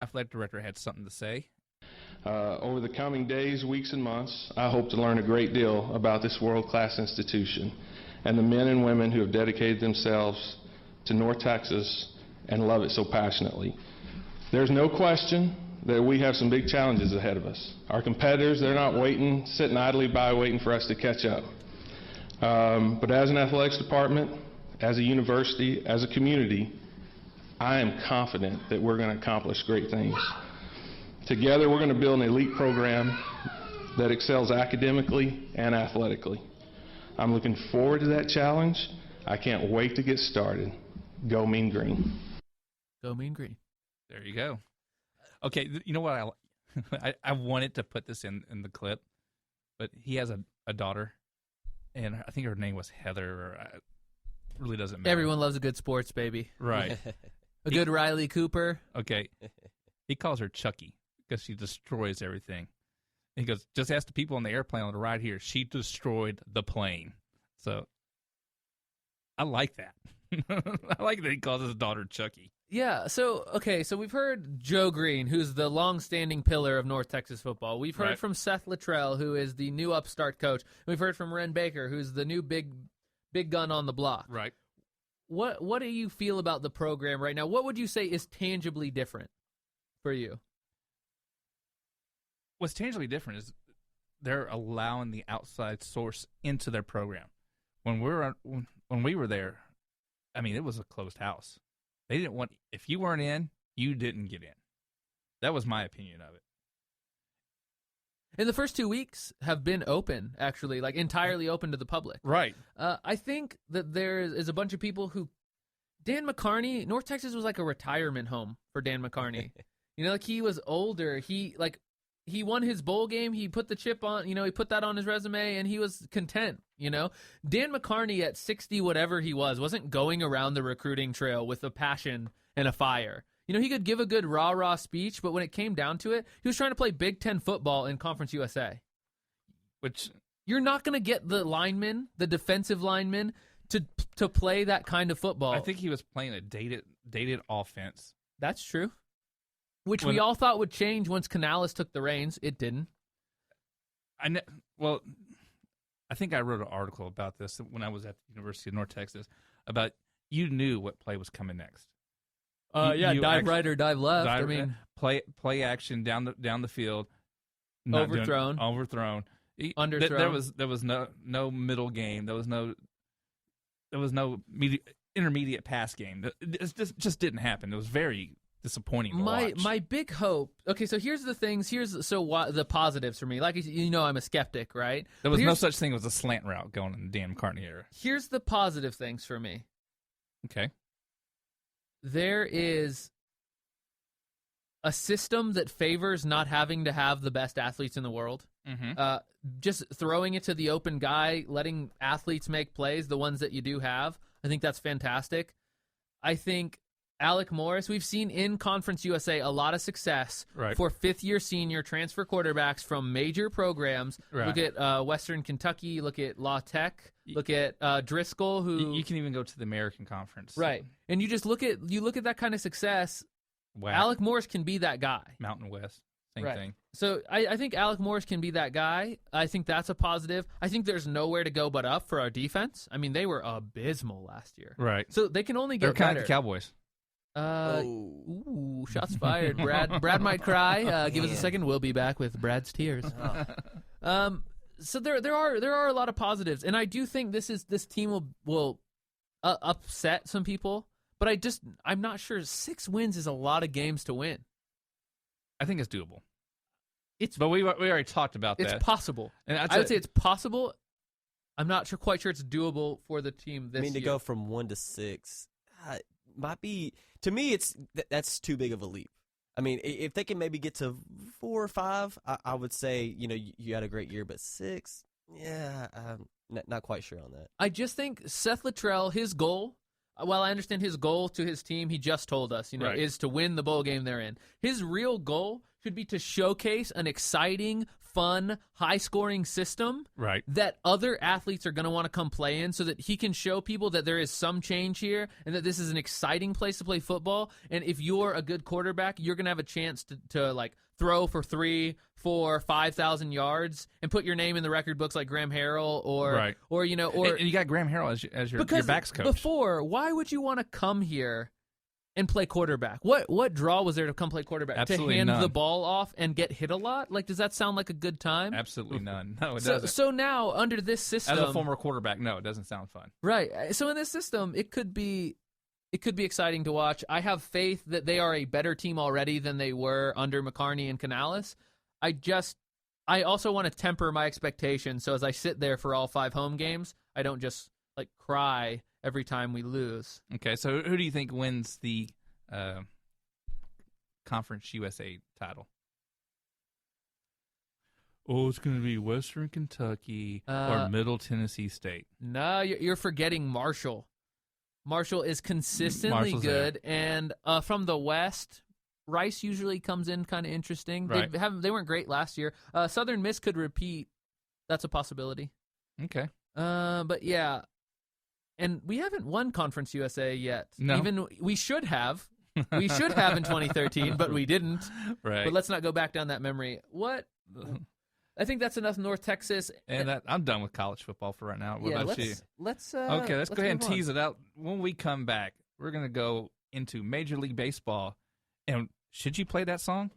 athletic director had something to say. Over the coming days, weeks, and months, I hope to learn a great deal about this world-class institution and the men and women who have dedicated themselves to North Texas and love it so passionately. There's no question that we have some big challenges ahead of us. Our competitors, they're not sitting idly by waiting for us to catch up. But as an athletics department, as a university, as a community, I am confident that we're going to accomplish great things. Together, we're going to build an elite program that excels academically and athletically. I'm looking forward to that challenge. I can't wait to get started. Go Mean Green. Go Mean Green. There you go. Okay, you know what? I wanted to put this in the clip, but he has a daughter, and I think her name was Heather. Or, it really doesn't matter. Everyone loves a good sports baby. Right. A good Riley Cooper. Okay. He calls her Chucky because she destroys everything. He goes, just ask the people on the airplane on the ride here. She destroyed the plane. So I like that. I like that he calls his daughter Chucky. Yeah, so we've heard Joe Green, who's the long-standing pillar of North Texas football. We've heard from Seth Luttrell, who is the new upstart coach. We've heard from Ren Baker, who's the new big gun on the block. Right. What do you feel about the program right now? What would you say is tangibly different for you? What's tangibly different is they're allowing the outside source into their program. When we were there, I mean, it was a closed house. They didn't want, if you weren't in, you didn't get in. That was my opinion of it. And the first 2 weeks have been open, actually, like entirely open to the public. Right. I think that there is a bunch of people who, Dan McCarney, North Texas was like a retirement home for Dan McCarney. Like he was older. He won his bowl game. He put the chip on, he put that on his resume, and he was content, Dan McCarney at 60, whatever he wasn't going around the recruiting trail with a passion and a fire. He could give a good rah-rah speech, but when it came down to it, he was trying to play Big Ten football in Conference USA. Which you're not going to get the linemen, the defensive linemen, to play that kind of football. I think he was playing a dated offense. That's true. Which we all thought would change once Canales took the reins. It didn't. I think I wrote an article about this when I was at the University of North Texas about you knew what play was coming next. Dive right or dive left. Play action down the field. Overthrown. Underthrown. There was no middle game. There was no intermediate pass game. It just didn't happen. It was very disappointing to watch. My big hope. Okay, so here's the things. The positives for me. Like I'm a skeptic, right? There was no such thing as a slant route going in the Dan McCartney era. Here's the positive things for me. Okay. There is a system that favors not having to have the best athletes in the world. Mm-hmm. Just throwing it to the open guy, letting athletes make plays, the ones that you do have. I think that's fantastic. I think Alec Morris, we've seen in Conference USA a lot of success for fifth-year senior transfer quarterbacks from major programs. Right. Look at Western Kentucky. Look at La Tech. Look at Driscoll, who you can even go to the American Conference. Right, and you look at that kind of success. Wow. Alec Morris can be that guy. Mountain West, same thing. So I think Alec Morris can be that guy. I think that's a positive. I think there's nowhere to go but up for our defense. I mean, they were abysmal last year. Right. So they can only get better. They're kind of better. The Cowboys. Ooh, shots fired. Brad might cry. Give us a second. We'll be back with Brad's tears. So there are a lot of positives, and I do think this team will upset some people. But I'm not sure. 6 wins is a lot of games to win. I think it's doable. But we already talked about that. It's possible. And I would say it's possible. I'm not quite sure it's doable for the team this year. To go from 1 to 6 might be, to me, that's too big of a leap. I mean, if they can maybe get to 4 or 5, I would say, you had a great year, but 6, not quite sure on that. I just think Seth Luttrell, his goal, while I understand his goal to his team, he just told us, is to win the bowl game they're in. His real goal should be to showcase an exciting, fun, high-scoring system Right. that other athletes are going to want to come play in so that he can show people that there is some change here and that this is an exciting place to play football. And if you're a good quarterback, you're going to have a chance to like throw for 3, 4, 5,000 yards and put your name in the record books like Graham Harrell Right. or And you got Graham Harrell as your backs coach. Before, why would you want to come here and play quarterback? What draw was there to come play quarterback? Absolutely to hand none. the ball off and get hit a lot? Like, does that sound like a good time? Absolutely none. No, it So, doesn't. so now under this system, As a former quarterback, no, it doesn't sound fun. right? So in this system, it could be exciting to watch. I have faith that they are a better team already than they were under McCarney and Canales. I also want to temper my expectations. So as I sit there for all 5 home games, I don't just like cry every time we lose. Okay, so who do you think wins the Conference USA title? Oh, it's going to be Western Kentucky or Middle Tennessee State. No, you're forgetting Marshall. Marshall is consistently Marshall's good, and from the West, Rice usually comes in kind of interesting. Right. They weren't great last year. Southern Miss could repeat. That's a possibility. Okay. But yeah, and we haven't won Conference USA yet. No. Even we should have. We should have in 2013, but we didn't. Right. But let's not go back down that memory. What? I think that's enough North Texas. And I'm done with college football for right now. What yeah, about you? let's Okay, let's go ahead and move on. tease it out. When we come back, we're going to go into Major League Baseball. And should you play that song?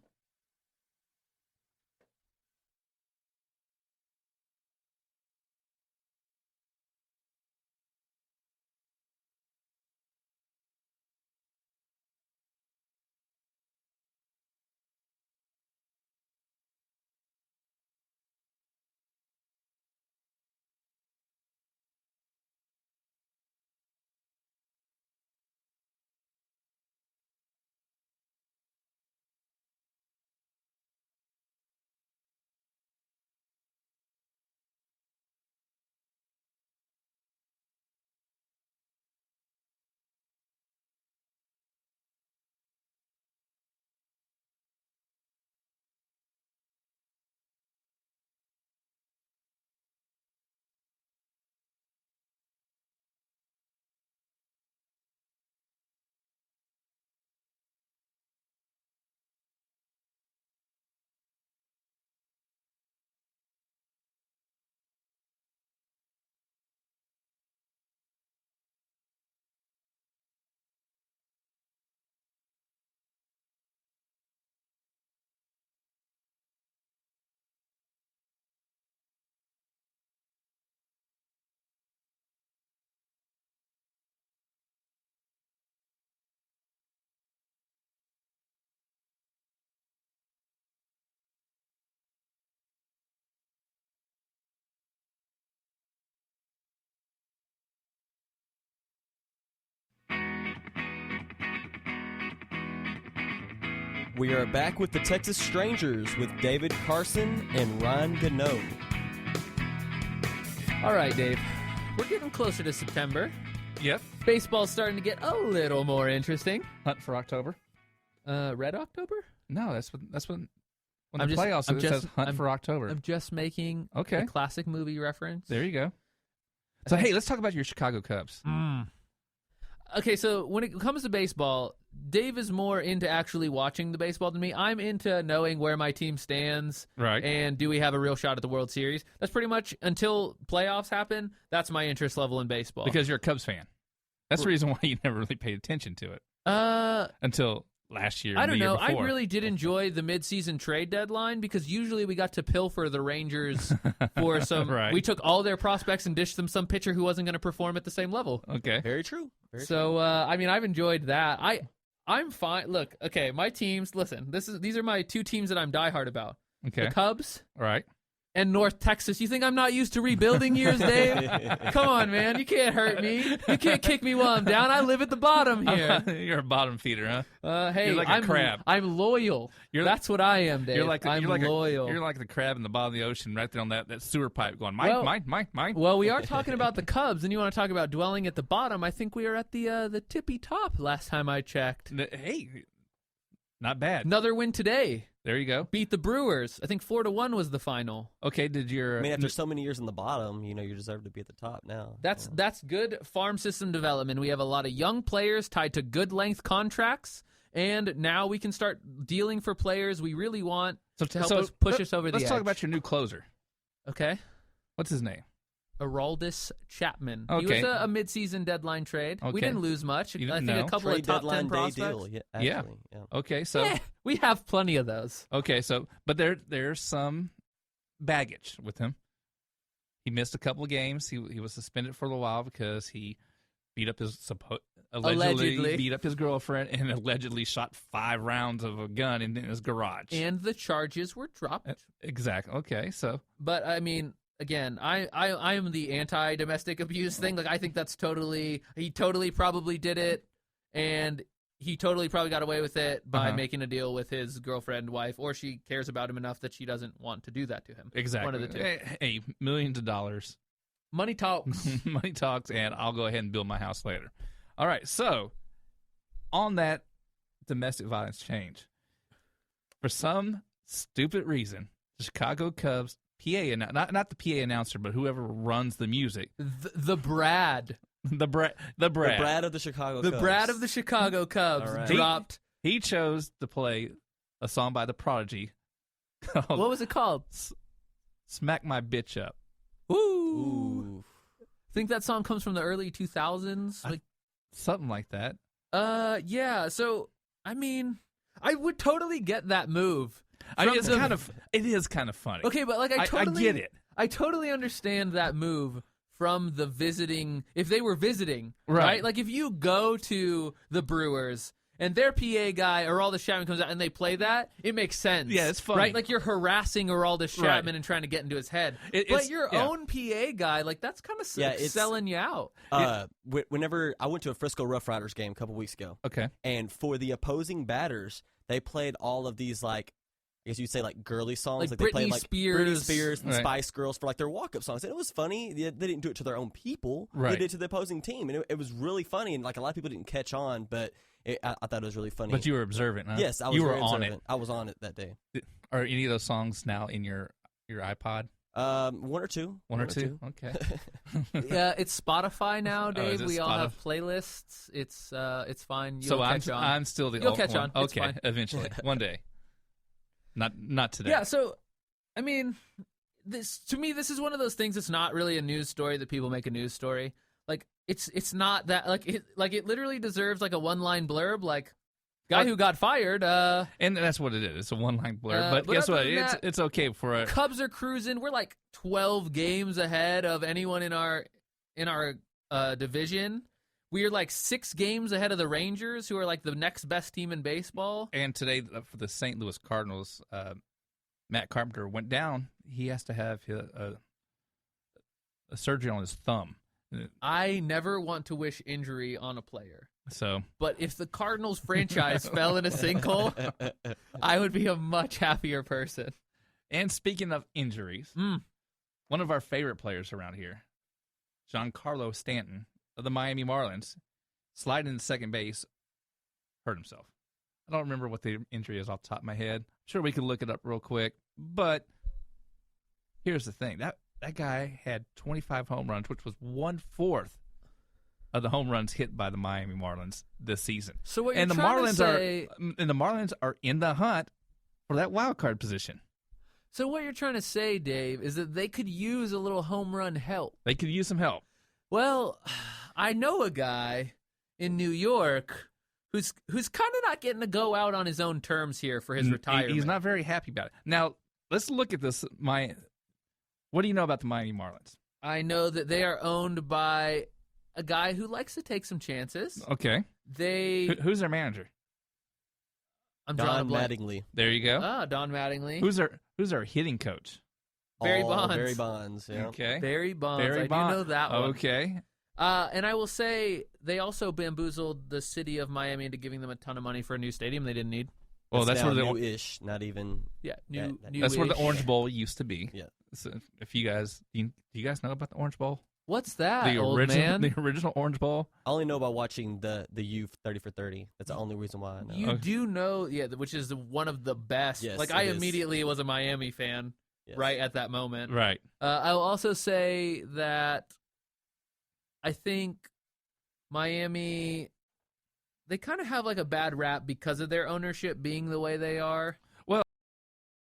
We are back with the Texas Strangers with David Carson and Ryan Gano. All right, Dave. We're getting closer to September. Yep. Baseball's starting to get a little more interesting. Hunt for October? Red October? No, that's when I'm the just- playoffs I'm it just- says Hunt I'm- for October. I'm just making Okay. a classic movie reference. There you go. So hey, let's talk about your Chicago Cubs. Okay, so when it comes to baseball, Dave is more into actually watching the baseball than me. I'm into knowing where my team stands. Right. And do we have a real shot at the World Series? That's pretty much, until playoffs happen, that's my interest level in baseball. Because you're a Cubs fan. That's the reason why you never really paid attention to it Uh, until last year. I and don't the year know. I before. really did enjoy the midseason trade deadline because usually we got to pilfer the Rangers for some. Right. We took all their prospects and dished them some pitcher who wasn't going to perform at the same level. Okay. Very true. So I mean, I've enjoyed that. I'm fine. Look, okay, my teams. Listen, these are my 2 teams that I'm diehard about. Okay. The Cubs All right. and North Texas. You think I'm not used to rebuilding years, Dave? Come on, man. You can't hurt me. You can't kick me while I'm down. I live at the bottom here. You're a bottom feeder, huh? Hey, You're like a I'm crab. I'm loyal. That's what I am, Dave. You're like I'm loyal. You're like the crab in the bottom of the ocean, right there on that sewer pipe, going mine, mine. Well, we are talking about the Cubs, and you want to talk about dwelling at the bottom. I think we are at the tippy top last time I checked. Hey, Not bad. Another win today. There you go. Beat the Brewers. I think 4-1 was the final. Okay, I mean, after so many years on the bottom, you deserve to be at the top now. That's good farm system development. We have a lot of young players tied to good length contracts, and now we can start dealing for players we really want to help us push us over the edge. Let's talk about your new closer. Okay. What's his name? Aroldis Chapman. Okay. He was a mid-season deadline trade. Okay. We didn't lose much. I think a couple Trade of top 10 deadline day prospects. deal. Yeah, actually, yeah. Okay, so We have plenty of those. okay, so but there's some baggage with him. He missed a couple of games. He was suspended for a little while because he beat up allegedly beat up his girlfriend and allegedly shot 5 rounds of a gun in his garage. And the charges were dropped. Exactly. Okay, so But I mean, again, I am the anti-domestic abuse thing. Like, I think that's he totally probably did it, and he totally probably got away with it by making a deal with his girlfriend, wife, or she cares about him enough that she doesn't want to do that to him. exactly. One of the two. Hey, millions of dollars. Money talks. Money talks, and I'll go ahead and build my house later. All right, so on that domestic violence change, for some stupid reason, the Chicago Cubs PA, not the PA announcer, but whoever runs the music, The Brad. the Brad of the Chicago The Cubs. Brad of the Chicago Cubs All right. dropped. He chose to play a song by the Prodigy called What was it called? "Smack My Bitch Up." Ooh. I think that song comes from the early 2000s. Something like that. Yeah. So, I mean, I would totally get that move. I mean, it is kind of funny. Okay, but like I get it. I totally understand that move from the visiting. If they were visiting, Right. Like if you go to the Brewers and their PA guy Aroldis Chapman comes out and they play that, it makes sense. Yeah, it's funny. Right? Like you're harassing Aroldis Chapman Right. and trying to get into his head. It's- but your yeah. own PA guy, like that's kind of selling you out. Whenever I went to a Frisco Rough Riders game a couple weeks ago, Okay. and for the opposing batters, they played all of these, like, I guess you'd say, like, girly songs. Like they Britney played, like, Spears. Britney Spears and Right. Spice Girls for, like, their walk-up songs. And it was funny. They didn't do it to their own people. Right. They did it to the opposing team. And it was really funny. And, like, a lot of people didn't catch on, but I thought it was really funny. But you were observant, huh? Yes, I was You were very on observant. I was on it that day. it. Are any of those songs now in your iPod? One or two. One or two? Okay. Yeah, it's Spotify now, is Dave. it We all Spotify? have playlists. It's fine. You'll So catch on. I'm still the You'll old catch one. on. It's Okay, fine. eventually, one day. Not today. Yeah, so I mean, to me this is one of those things that's not really a news story that people make a news story. Like it's not that it literally deserves like a one-line blurb like guy who got fired and that's what it is. It's a one-line blurb. But guess other what? than that, It's okay for a Cubs are cruising. We're like 12 games ahead of anyone in our division. We are like 6 games ahead of the Rangers, who are like the next best team in baseball. And today for the St. Louis Cardinals, Matt Carpenter went down. He has to have a surgery on his thumb. I never want to wish injury on a player. So, But if the Cardinals franchise fell in a sinkhole, I would be a much happier person. and speaking of injuries, one of our favorite players around here, Giancarlo Stanton of the Miami Marlins, sliding into second base, hurt himself. I don't remember what the injury is off the top of my head. I'm sure we could look it up real quick. But here's the thing. That guy had 25 home runs, which was 1/4 of the home runs hit by the Miami Marlins this season. So what you're And the trying Marlins to say, are in the hunt for that wild card position. So what you're trying to say, Dave, is that they could use a little home run help. They could use some help. Well, I know a guy in New York who's kind of not getting to go out on his own terms here for his retirement. He's not very happy about it. Now, let's look at this. What do you know about the Miami Marlins? I know that they are owned by a guy who likes to take some chances. Okay. Who's their manager? I'm drawing a Don blank. Mattingly. There you go. Don Mattingly. Who's our hitting coach? Barry Bonds. Barry Bonds, yeah. Okay. Barry Bonds. Barry I Bonds. do know that one. Okay. And I will say they also bamboozled the city of Miami into giving them a ton of money for a new stadium they didn't need. Well, that's where the new-ish, not even. Yeah, that's where the Orange Bowl used to be. Yeah. So if you guys do you guys know about the Orange Bowl? What's that, The old original, man? the original Orange Bowl. I only know by watching the youth 30 for 30. That's the only reason why I know. You do know, which is one of the best. Yes, I it is. immediately was a Miami fan Yes. right at that moment. Right. I'll also say that I think Miami, they kind of have like a bad rap because of their ownership being the way they are.